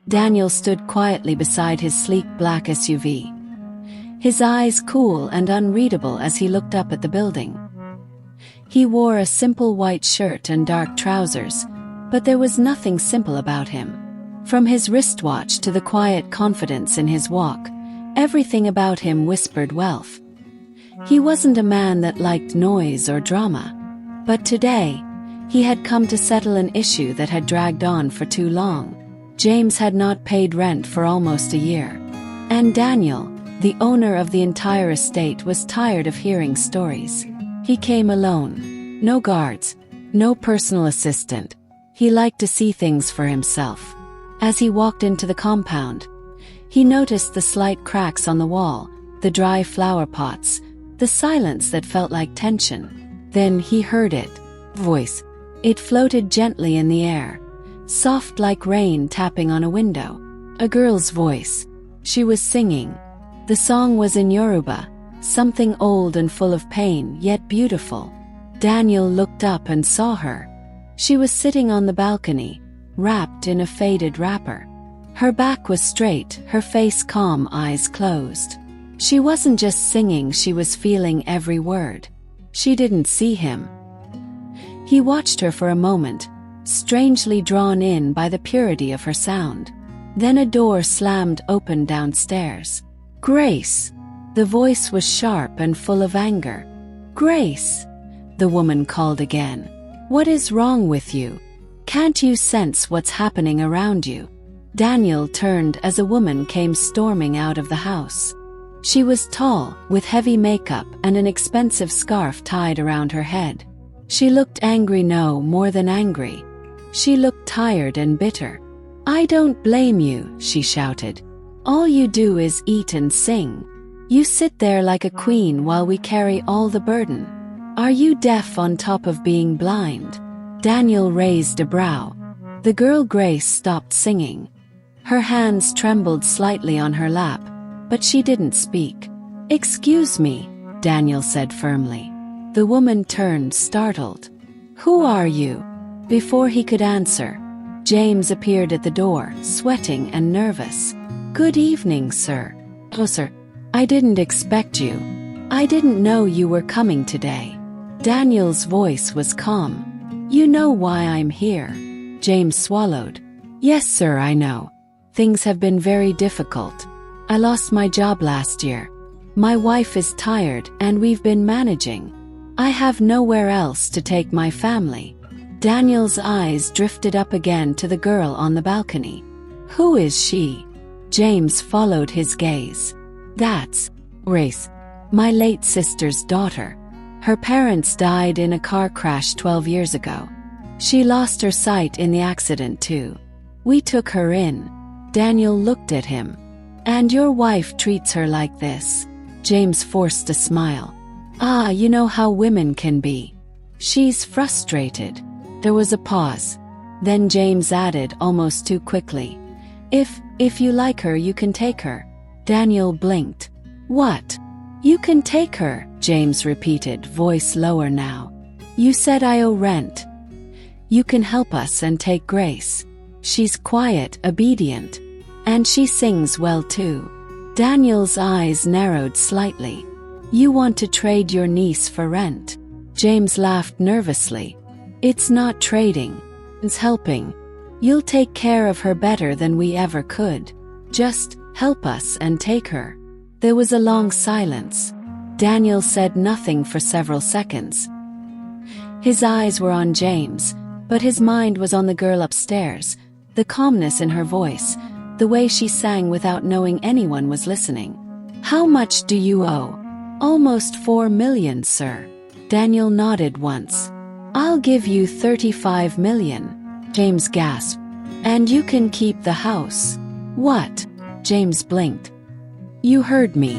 Daniel stood quietly beside his sleek black SUV, his eyes cool and unreadable as he looked up at the building. He wore a simple white shirt and dark trousers, but there was nothing simple about him. From his wristwatch to the quiet confidence in his walk, everything about him whispered wealth. He wasn't a man that liked noise or drama, but today, he had come to settle an issue that had dragged on for too long. James had not paid rent for almost a year, and Daniel, the owner of the entire estate, was tired of hearing stories. He came alone. No guards, no personal assistant. He liked to see things for himself. As he walked into the compound, he noticed the slight cracks on the wall, the dry flower pots, the silence that felt like tension. Then he heard it. Voice. It floated gently in the air, soft like rain tapping on a window. A girl's voice. She was singing. The song was in Yoruba, something old and full of pain, yet beautiful. Daniel looked up and saw her. She was sitting on the balcony, wrapped in a faded wrapper. Her back was straight, her face calm, eyes closed. She wasn't just singing, she was feeling every word. She didn't see him. He watched her for a moment, strangely drawn in by the purity of her sound. Then a door slammed open downstairs. "Grace!" The voice was sharp and full of anger. "Grace!" the woman called again. "What is wrong with you? Can't you sense what's happening around you?" Daniel turned as a woman came storming out of the house. She was tall, with heavy makeup and an expensive scarf tied around her head. She looked angry, no more than angry. She looked tired and bitter. "I don't blame you," she shouted. "All you do is eat and sing. You sit there like a queen while we carry all the burden. Are you deaf on top of being blind?" Daniel raised a brow. The girl Grace stopped singing. Her hands trembled slightly on her lap, but she didn't speak. "Excuse me," Daniel said firmly. The woman turned, startled. "Who are you?" Before he could answer, James appeared at the door, sweating and nervous. "Good evening, sir." "Oh, sir. I didn't expect you. I didn't know you were coming today." Daniel's voice was calm. "You know why I'm here?" James swallowed. "Yes, sir, I know. Things have been very difficult. I lost my job last year. My wife is tired and we've been managing. I have nowhere else to take my family." Daniel's eyes drifted up again to the girl on the balcony. "Who is she?" James followed his gaze. "That's Grace, my late sister's daughter. Her parents died in a car crash 12 years ago. She lost her sight in the accident too. We took her in." Daniel looked at him. "And your wife treats her like this?" James forced a smile. "Ah, you know how women can be. She's frustrated." There was a pause. Then James added almost too quickly, If you like her, you can take her." Daniel blinked. "What? You can take her?" James repeated, voice lower now. "You said I owe rent. You can help us and take Grace. She's quiet, obedient, and she sings well too." Daniel's eyes narrowed slightly. "You want to trade your niece for rent?" James laughed nervously. "It's not trading. It's helping. You'll take care of her better than we ever could. Just help us and take her." There was a long silence. Daniel said nothing for several seconds. His eyes were on James, but his mind was on the girl upstairs, the calmness in her voice, the way she sang without knowing anyone was listening. "How much do you owe?" "Almost 4 million, sir." Daniel nodded once. "I'll give you 35 million. James gasped. "And you can keep the house." "What?" James blinked. "You heard me.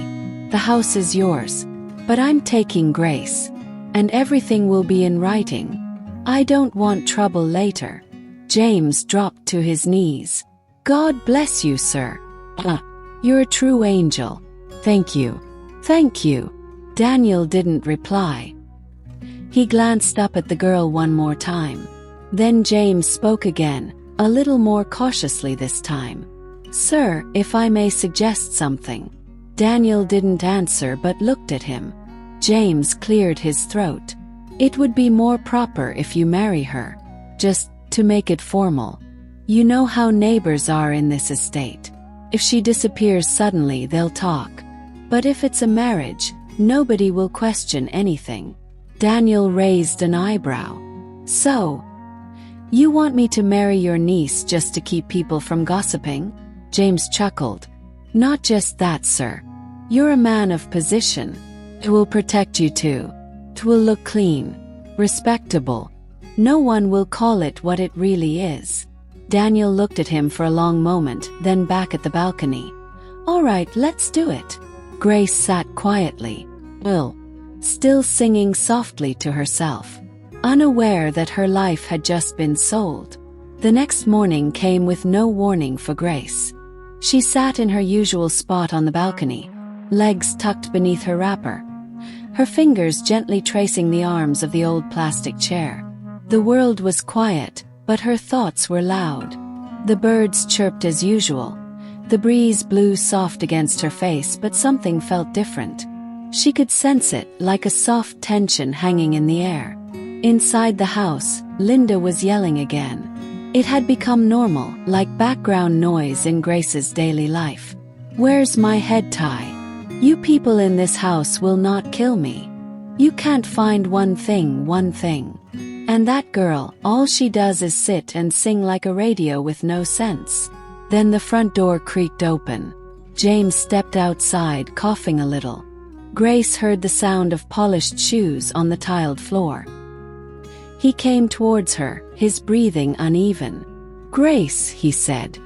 The house is yours. But I'm taking Grace. And everything will be in writing. I don't want trouble later." James dropped to his knees. "God bless you, sir. You're a true angel. Thank you." "Thank you." Daniel didn't reply. He glanced up at the girl one more time. Then James spoke again, a little more cautiously this time. "Sir, if I may suggest something." Daniel didn't answer but looked at him. James cleared his throat. "It would be more proper if you marry her. Just to make it formal. You know how neighbors are in this estate. If she disappears suddenly, they'll talk. But if it's a marriage, nobody will question anything." Daniel raised an eyebrow. "So, you want me to marry your niece just to keep people from gossiping?" James chuckled. "Not just that, sir. You're a man of position. It will protect you too. It will look clean, respectable. No one will call it what it really is." Daniel looked at him for a long moment, then back at the balcony. "All right, let's do it." Grace sat quietly, still singing softly to herself, unaware that her life had just been sold. The next morning came with no warning for Grace. She sat in her usual spot on the balcony, legs tucked beneath her wrapper, her fingers gently tracing the arms of the old plastic chair. The world was quiet, but her thoughts were loud. The birds chirped as usual. The breeze blew soft against her face, but something felt different. She could sense it, like a soft tension hanging in the air. Inside the house, Linda was yelling again. It had become normal, like background noise in Grace's daily life. "Where's my head tie? You people in this house will not kill me. You can't find one thing. And that girl, all she does is sit and sing like a radio with no sense." Then the front door creaked open. James stepped outside, coughing a little. Grace heard the sound of polished shoes on the tiled floor. He came towards her, his breathing uneven. "Grace," he said.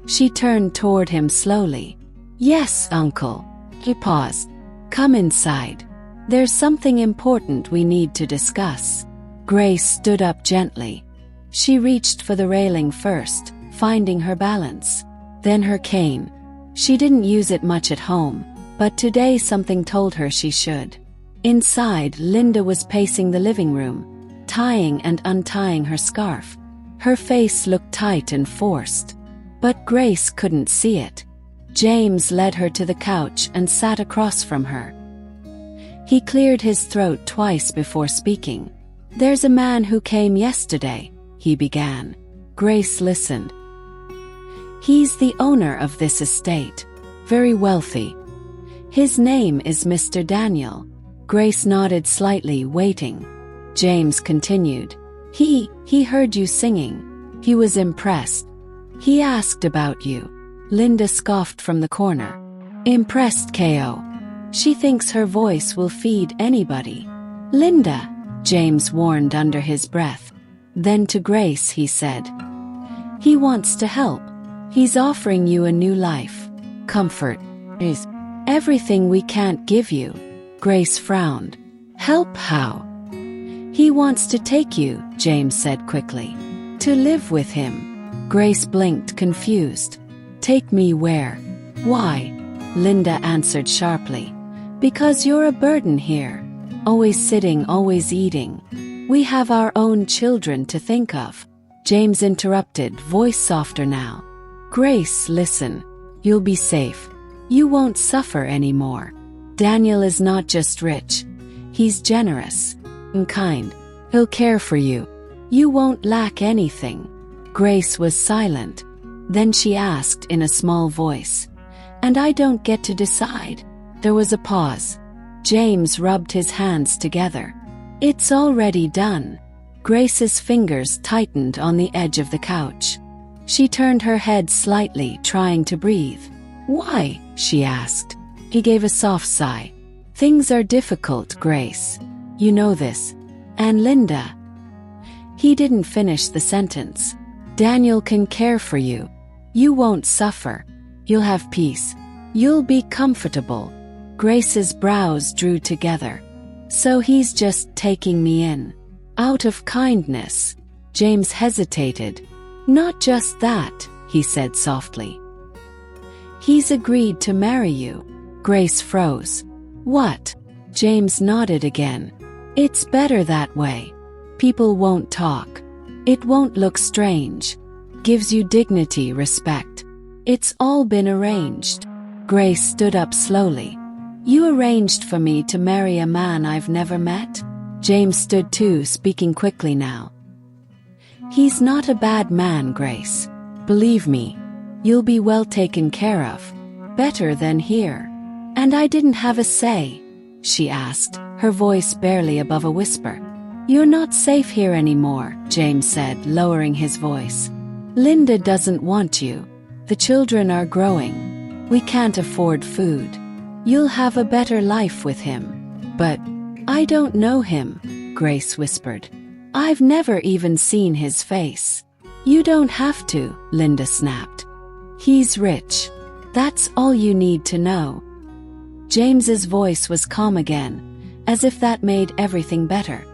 She turned toward him slowly. "Yes, uncle." He paused. "Come inside. There's something important we need to discuss." Grace stood up gently. She reached for the railing first, finding her balance. Then her cane. She didn't use it much at home, but today something told her she should. Inside, Linda was pacing the living room, tying and untying her scarf. Her face looked tight and forced. But Grace couldn't see it. James led her to the couch and sat across from her. He cleared his throat twice before speaking. "There's a man who came yesterday," he began. Grace listened. "He's the owner of this estate. Very wealthy. His name is Mr. Daniel." Grace nodded slightly, waiting. James continued. He heard you singing. He was impressed. He asked about you." Linda scoffed from the corner. "Impressed, Ko. She thinks her voice will feed anybody." "Linda," James warned under his breath. Then to Grace he said, "He wants to help. He's offering you a new life. Comfort. Is everything we can't give you." Grace frowned. "Help how?" "He wants to take you," James said quickly. "To live with him." Grace blinked, confused. "Take me where? Why?" Linda answered sharply. "Because you're a burden here. Always sitting, always eating. We have our own children to think of." James interrupted, voice softer now. "Grace, listen. You'll be safe. You won't suffer anymore. Daniel is not just rich. He's generous and kind. He'll care for you. You won't lack anything." Grace was silent. Then she asked in a small voice, "And I don't get to decide?" There was a pause. James rubbed his hands together. "It's already done." Grace's fingers tightened on the edge of the couch. She turned her head slightly, trying to breathe. "Why?" she asked. He gave a soft sigh. "Things are difficult, Grace. You know this. And Linda." He didn't finish the sentence. "Daniel can care for you. You won't suffer. You'll have peace. You'll be comfortable." Grace's brows drew together. "So he's just taking me in? Out of kindness?" James hesitated. "Not just that," he said softly. "He's agreed to marry you." Grace froze. "What?" James nodded again. "It's better that way. People won't talk. It won't look strange. Gives you dignity, respect. It's all been arranged. Grace stood up slowly. You arranged for me to marry a man I've never met? James stood too, speaking quickly now. He's not a bad man, Grace. Believe me, you'll be well taken care of. Better than here. And I didn't have a say, she asked, her voice barely above a whisper. You're not safe here anymore, James said, lowering his voice. Linda doesn't want you. The children are growing. We can't afford food. You'll have a better life with him. But I don't know him, Grace whispered. I've never even seen his face. You don't have to, Linda snapped. He's rich. That's all you need to know. James's voice was calm again, as if that made everything better.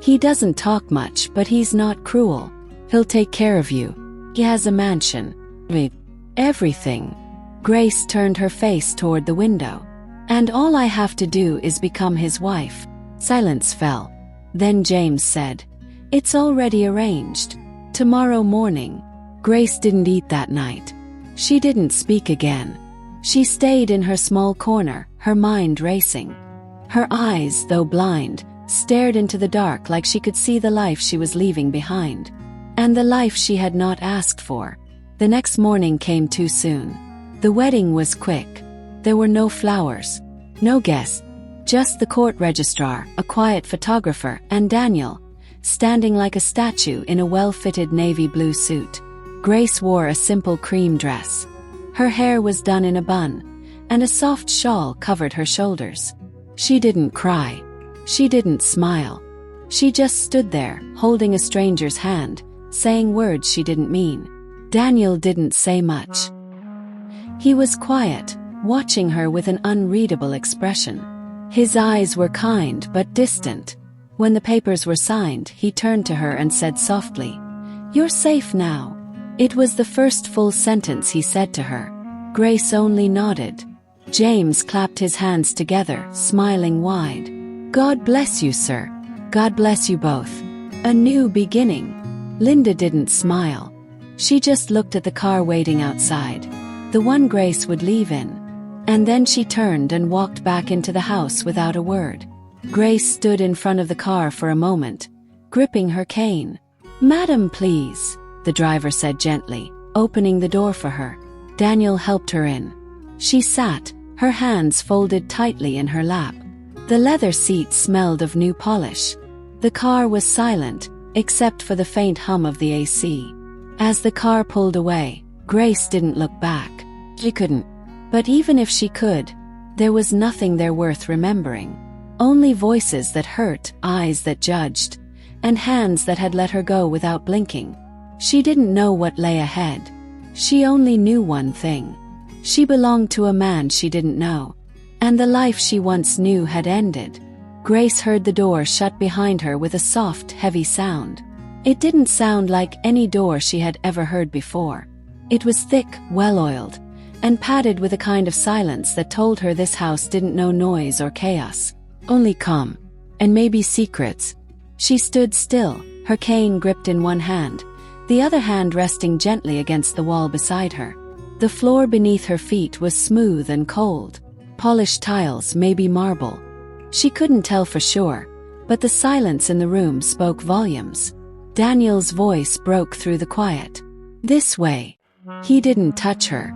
He doesn't talk much, but he's not cruel. He'll take care of you. He has a mansion. Everything. Grace turned her face toward the window. And all I have to do is become his wife. Silence fell. Then James said, It's already arranged. Tomorrow morning. Grace didn't eat that night. She didn't speak again. She stayed in her small corner, her mind racing. Her eyes, though blind, stared into the dark like she could see the life she was leaving behind. And the life she had not asked for. The next morning came too soon. The wedding was quick. There were no flowers, no guests, just the court registrar, a quiet photographer, and Daniel, standing like a statue in a well-fitted navy blue suit. Grace wore a simple cream dress. Her hair was done in a bun, and a soft shawl covered her shoulders. She didn't cry. She didn't smile. She just stood there, holding a stranger's hand, saying words she didn't mean. Daniel didn't say much. He was quiet, watching her with an unreadable expression. His eyes were kind but distant. When the papers were signed, he turned to her and said softly, You're safe now. It was the first full sentence he said to her. Grace only nodded. James clapped his hands together, smiling wide. God bless you, sir. God bless you both. A new beginning. Linda didn't smile. She just looked at the car waiting outside, the one Grace would leave in. And then she turned and walked back into the house without a word. Grace stood in front of the car for a moment, gripping her cane. Madam, please, the driver said gently, opening the door for her. Daniel helped her in. She sat, her hands folded tightly in her lap. The leather seat smelled of new polish. The car was silent, except for the faint hum of the AC. As the car pulled away, Grace didn't look back. She couldn't. But even if she could, there was nothing there worth remembering. Only voices that hurt, eyes that judged, and hands that had let her go without blinking. She didn't know what lay ahead. She only knew one thing. She belonged to a man she didn't know. And the life she once knew had ended. Grace heard the door shut behind her with a soft, heavy sound. It didn't sound like any door she had ever heard before. It was thick, well-oiled, and padded with a kind of silence that told her this house didn't know noise or chaos. Only calm. And maybe secrets. She stood still, her cane gripped in one hand, the other hand resting gently against the wall beside her. The floor beneath her feet was smooth and cold. Polished tiles, maybe marble. She couldn't tell for sure, but the silence in the room spoke volumes. Daniel's voice broke through the quiet. This way. He didn't touch her.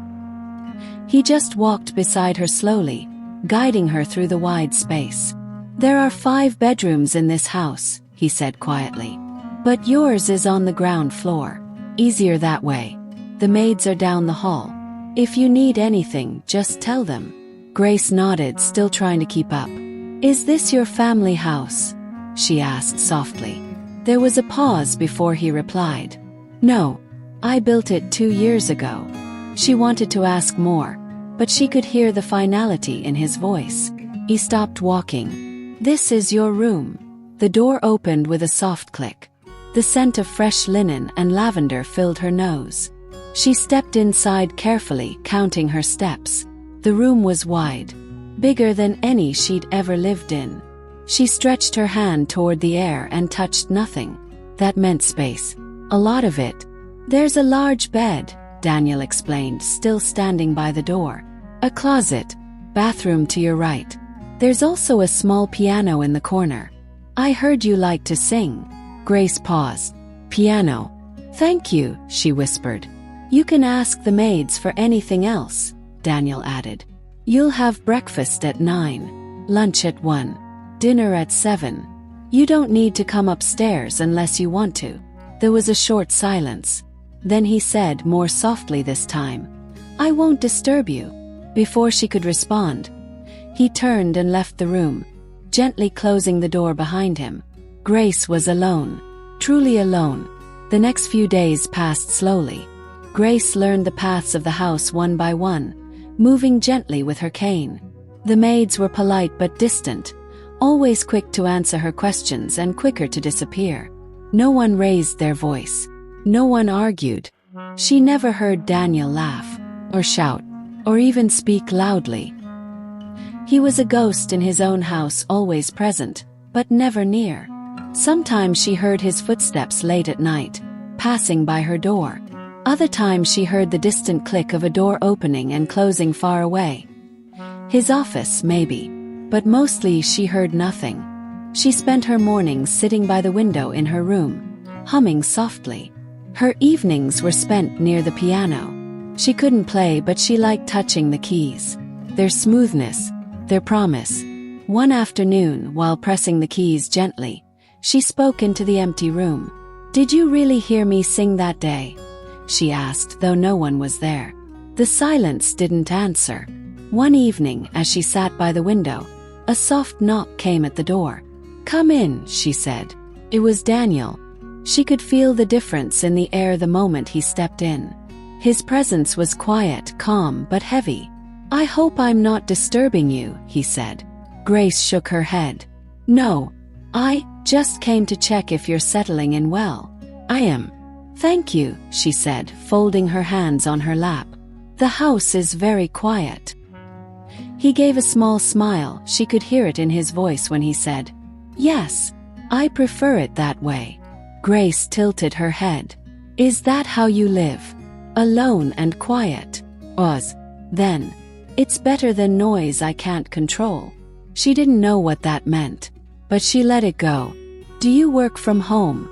He just walked beside her slowly, guiding her through the wide space. There are 5 bedrooms in this house, he said quietly. But yours is on the ground floor. Easier that way. The maids are down the hall. If you need anything, just tell them. Grace nodded, still trying to keep up. Is this your family house? She asked softly. There was a pause before he replied. No. I built it 2 years ago. She wanted to ask more, but she could hear the finality in his voice. He stopped walking. This is your room. The door opened with a soft click. The scent of fresh linen and lavender filled her nose. She stepped inside carefully, counting her steps. The room was wide, bigger than any she'd ever lived in. She stretched her hand toward the air and touched nothing. That meant space. A lot of it. There's a large bed, Daniel explained, still standing by the door. A closet, bathroom to your right. There's also a small piano in the corner. I heard you like to sing. Grace paused. Piano. Thank you, she whispered. You can ask the maids for anything else, Daniel added. You'll have breakfast at 9, lunch at 1, dinner at 7. You don't need to come upstairs unless you want to. There was a short silence. Then he said, more softly this time, I won't disturb you. Before she could respond, he turned and left the room, gently closing the door behind him. Grace was alone, truly alone. The next few days passed slowly. Grace learned the paths of the house one by one, moving gently with her cane. The maids were polite but distant, always quick to answer her questions and quicker to disappear. No one raised their voice. No one argued. She never heard Daniel laugh, or shout, or even speak loudly. He was a ghost in his own house, always present, but never near. Sometimes she heard his footsteps late at night, passing by her door. Other times she heard the distant click of a door opening and closing far away. His office, maybe, but mostly she heard nothing. She spent her mornings sitting by the window in her room, humming softly. Her evenings were spent near the piano. She couldn't play, but she liked touching the keys. Their smoothness, their promise. One afternoon, while pressing the keys gently, she spoke into the empty room. Did you really hear me sing that day? She asked, though no one was there. The silence didn't answer. One evening, as she sat by the window, a soft knock came at the door. Come in, she said. It was Daniel. She could feel the difference in the air the moment he stepped in. His presence was quiet, calm, but heavy. I hope I'm not disturbing you, he said. Grace shook her head. No, I just came to check if you're settling in well. I am. Thank you, she said, folding her hands on her lap. The house is very quiet. He gave a small smile. She could hear it in his voice when he said, Yes, I prefer it that way. Grace tilted her head. Is that how you live? Alone and quiet? Then. It's better than noise I can't control. She didn't know what that meant, but she let it go. Do you work from home?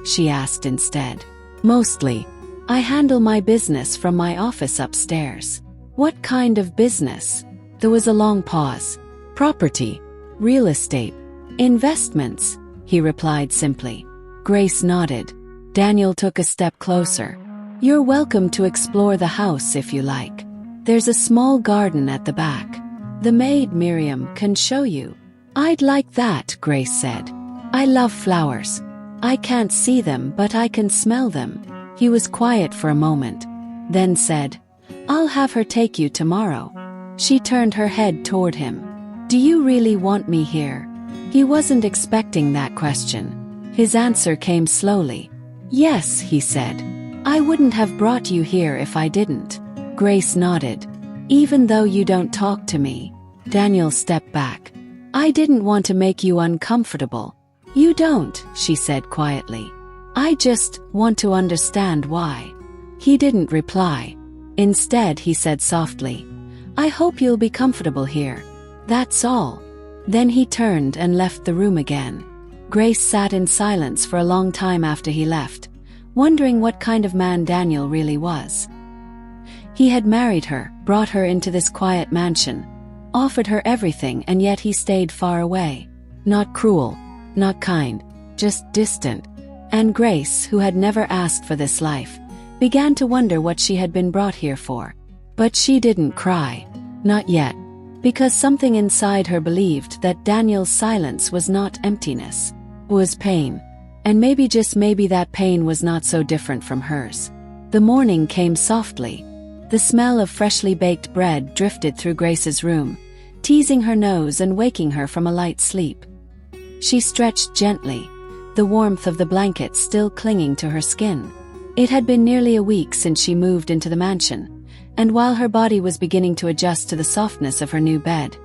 She asked instead. Mostly. I handle my business from my office upstairs. What kind of business? There was a long pause. Property. Real estate. Investments, he replied simply. Grace nodded. Daniel took a step closer. You're welcome to explore the house if you like. There's a small garden at the back. The maid, Miriam, can show you. I'd like that, Grace said. I love flowers. I can't see them, but I can smell them. He was quiet for a moment, then said, I'll have her take you tomorrow. She turned her head toward him. Do you really want me here? He wasn't expecting that question. His answer came slowly. Yes, he said. I wouldn't have brought you here if I didn't. Grace nodded. Even though you don't talk to me. Daniel stepped back. I didn't want to make you uncomfortable. You don't, she said quietly. I just want to understand why. He didn't reply. Instead, he said softly, I hope you'll be comfortable here. That's all. Then he turned and left the room again. Grace sat in silence for a long time after he left, wondering what kind of man Daniel really was. He had married her, brought her into this quiet mansion, offered her everything, and yet he stayed far away. Not cruel, not kind, just distant. And Grace, who had never asked for this life, began to wonder what she had been brought here for. But she didn't cry. Not yet. Because something inside her believed that Daniel's silence was not emptiness. It was pain. And maybe, just maybe, that pain was not so different from hers. The morning came softly. The smell of freshly baked bread drifted through Grace's room, teasing her nose and waking her from a light sleep. She stretched gently, the warmth of the blanket still clinging to her skin. It had been nearly a week since she moved into the mansion, and while her body was beginning to adjust to the softness of her new bed,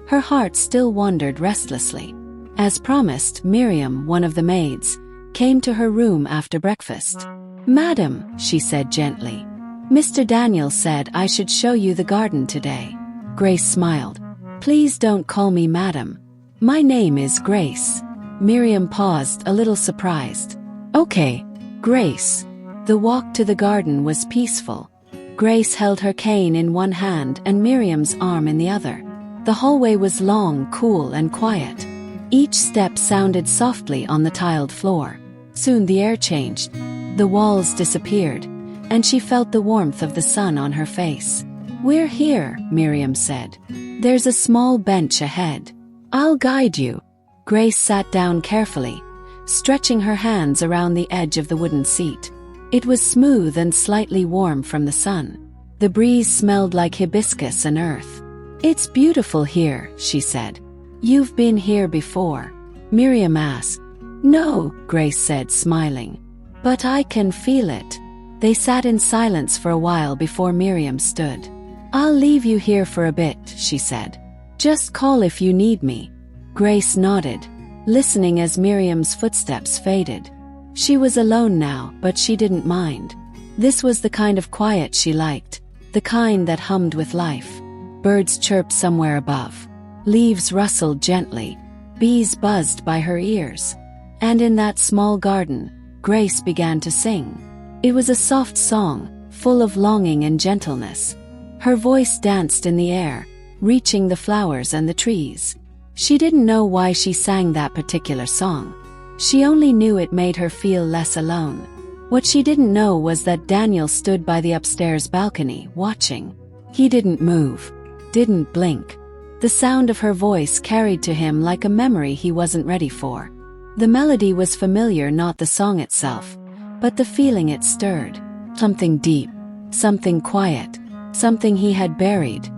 her heart still wandered restlessly. As promised, Miriam, one of the maids, came to her room after breakfast. Madam, she said gently, Mr. Daniel said I should show you the garden today. Grace smiled. Please don't call me madam. My name is Grace. Miriam paused, a little surprised. Okay, Grace. The walk to the garden was peaceful. Grace held her cane in one hand and Miriam's arm in the other. The hallway was long, cool, and quiet. Each step sounded softly on the tiled floor. Soon the air changed. The walls disappeared, and she felt the warmth of the sun on her face. We're here, Miriam said. There's a small bench ahead. I'll guide you. Grace sat down carefully, stretching her hands around the edge of the wooden seat. It was smooth and slightly warm from the sun. The breeze smelled like hibiscus and earth. It's beautiful here, she said. You've been here before? Miriam asked. No, Grace said, smiling. But I can feel it. They sat in silence for a while before Miriam stood. I'll leave you here for a bit, she said. Just call if you need me. Grace nodded, listening as Miriam's footsteps faded. She was alone now, but she didn't mind. This was the kind of quiet she liked, the kind that hummed with life. Birds chirped somewhere above. Leaves rustled gently. Bees buzzed by her ears. And in that small garden, Grace began to sing. It was a soft song, full of longing and gentleness. Her voice danced in the air, reaching the flowers and the trees. She didn't know why she sang that particular song. She only knew it made her feel less alone. What she didn't know was that Daniel stood by the upstairs balcony, watching. He didn't move, didn't blink. The sound of her voice carried to him like a memory he wasn't ready for. The melody was familiar, not the song itself, but the feeling it stirred. Something deep, something quiet, something he had buried.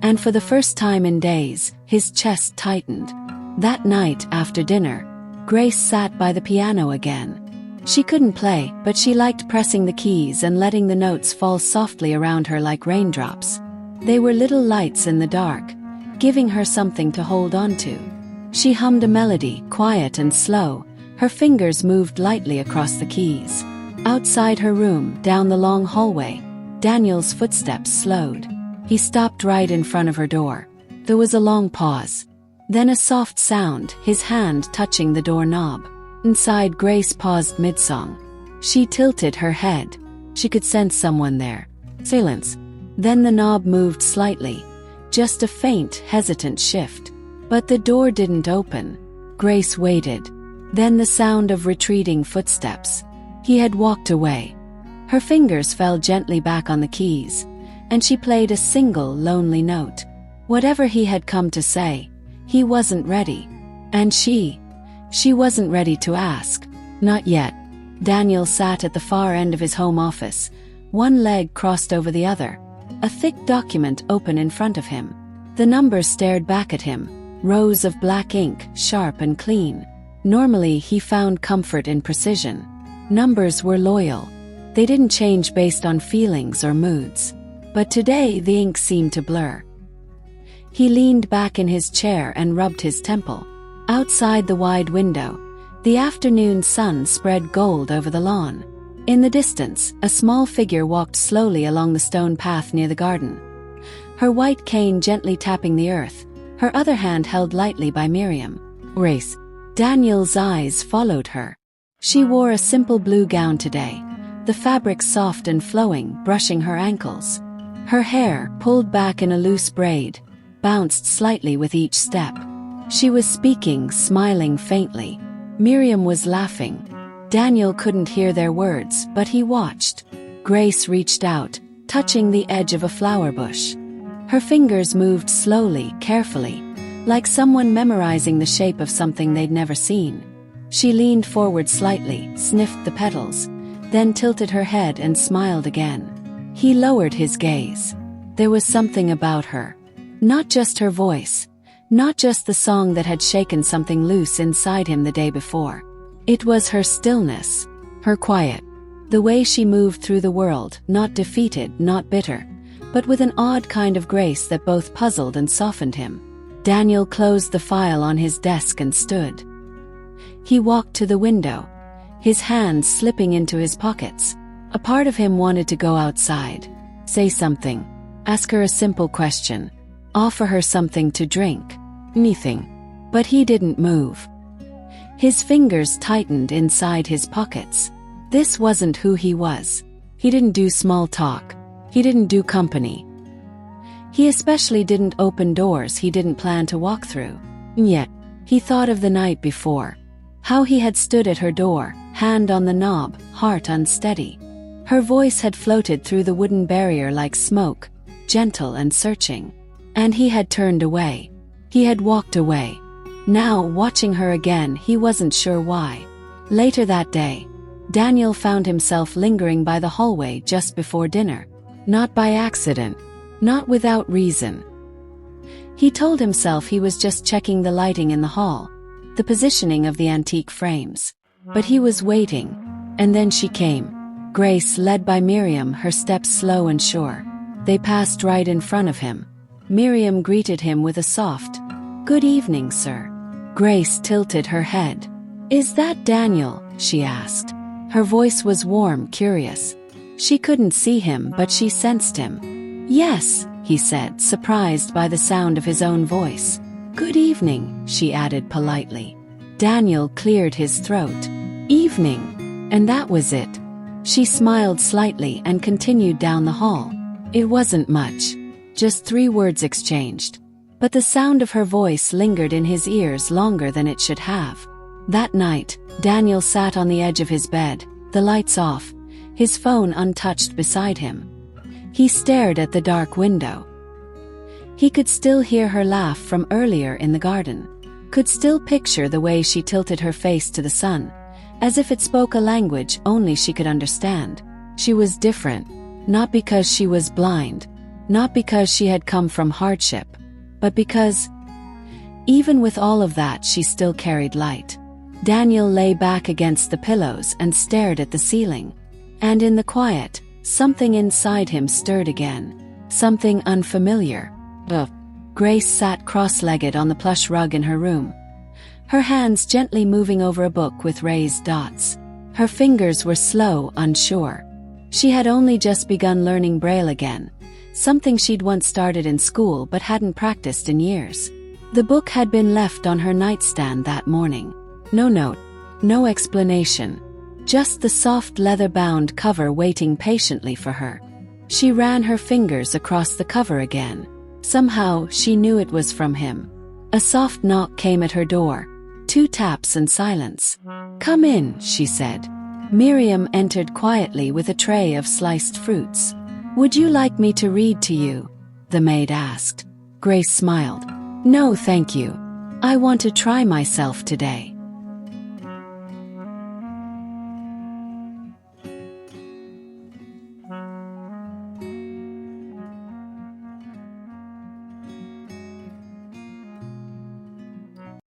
And for the first time in days, his chest tightened. That night, after dinner, Grace sat by the piano again. She couldn't play, but she liked pressing the keys and letting the notes fall softly around her like raindrops. They were little lights in the dark, giving her something to hold on to. She hummed a melody, quiet and slow. Her fingers moved lightly across the keys. Outside her room, down the long hallway, Daniel's footsteps slowed. He stopped right in front of her door. There was a long pause. Then a soft sound, his hand touching the doorknob. Inside, Grace paused mid-song. She tilted her head. She could sense someone there. Silence. Then the knob moved slightly. Just a faint, hesitant shift. But the door didn't open. Grace waited. Then the sound of retreating footsteps. He had walked away. Her fingers fell gently back on the keys, and she played a single lonely note. Whatever he had come to say, he wasn't ready. And she wasn't ready to ask. Not yet. Daniel sat at the far end of his home office, one leg crossed over the other, a thick document open in front of him. The numbers stared back at him, rows of black ink, sharp and clean. Normally he found comfort in precision. Numbers were loyal. They didn't change based on feelings or moods. But today the ink seemed to blur. He leaned back in his chair and rubbed his temple. Outside the wide window, the afternoon sun spread gold over the lawn. In the distance, a small figure walked slowly along the stone path near the garden. Her white cane gently tapping the earth, her other hand held lightly by Miriam. Grace. Daniel's eyes followed her. She wore a simple blue gown today, the fabric soft and flowing, brushing her ankles. Her hair, pulled back in a loose braid, bounced slightly with each step. She was speaking, smiling faintly. Miriam was laughing. Daniel couldn't hear their words, but he watched. Grace reached out, touching the edge of a flower bush. Her fingers moved slowly, carefully, like someone memorizing the shape of something they'd never seen. She leaned forward slightly, sniffed the petals, then tilted her head and smiled again. He lowered his gaze. There was something about her. Not just her voice, not just the song that had shaken something loose inside him the day before. It was her stillness, her quiet, the way she moved through the world, not defeated, not bitter, but with an odd kind of grace that both puzzled and softened him. Daniel closed the file on his desk and stood. He walked to the window, his hands slipping into his pockets. A part of him wanted to go outside, Say something. Ask her a simple question. Offer her something to drink. Anything. But he didn't move. His fingers tightened inside his pockets. This wasn't who he was. He didn't do small talk. He didn't do company. He especially didn't open doors he didn't plan to walk through. And yet, he thought of the night before. How he had stood at her door, hand on the knob, heart unsteady. Her voice had floated through the wooden barrier like smoke, gentle and searching. And he had turned away. He had walked away. Now, watching her again, he wasn't sure why. Later that day, Daniel found himself lingering by the hallway just before dinner. Not by accident. Not without reason. He told himself he was just checking the lighting in the hall, the positioning of the antique frames. But he was waiting. And then she came. Grace, led by Miriam, her steps slow and sure. They passed right in front of him. Miriam greeted him with a soft, "Good evening, sir." Grace tilted her head. "Is that Daniel?" she asked. Her voice was warm, curious. She couldn't see him, but she sensed him. "Yes," he said, surprised by the sound of his own voice. "Good evening," she added politely. Daniel cleared his throat. "Evening." And that was it. She smiled slightly and continued down the hall. It wasn't much. Just 3 words exchanged. But the sound of her voice lingered in his ears longer than it should have. That night, Daniel sat on the edge of his bed, the lights off, his phone untouched beside him. He stared at the dark window. He could still hear her laugh from earlier in the garden. Could still picture the way she tilted her face to the sun, as if it spoke a language only she could understand. She was different, not because she was blind, not because she had come from hardship, but because, even with all of that, she still carried light. Daniel lay back against the pillows and stared at the ceiling. And in the quiet, something inside him stirred again. Something unfamiliar. Grace sat cross-legged on the plush rug in her room, her hands gently moving over a book with raised dots. Her fingers were slow, unsure. She had only just begun learning Braille again, something she'd once started in school but hadn't practiced in years. The book had been left on her nightstand that morning. No note, no explanation. Just the soft leather-bound cover waiting patiently for her. She ran her fingers across the cover again. Somehow, she knew it was from him. A soft knock came at her door. 2 taps and silence. "Come in," she said. Miriam entered quietly with a tray of sliced fruits. "Would you like me to read to you?" the maid asked. Grace smiled. "No, thank you. I want to try myself today."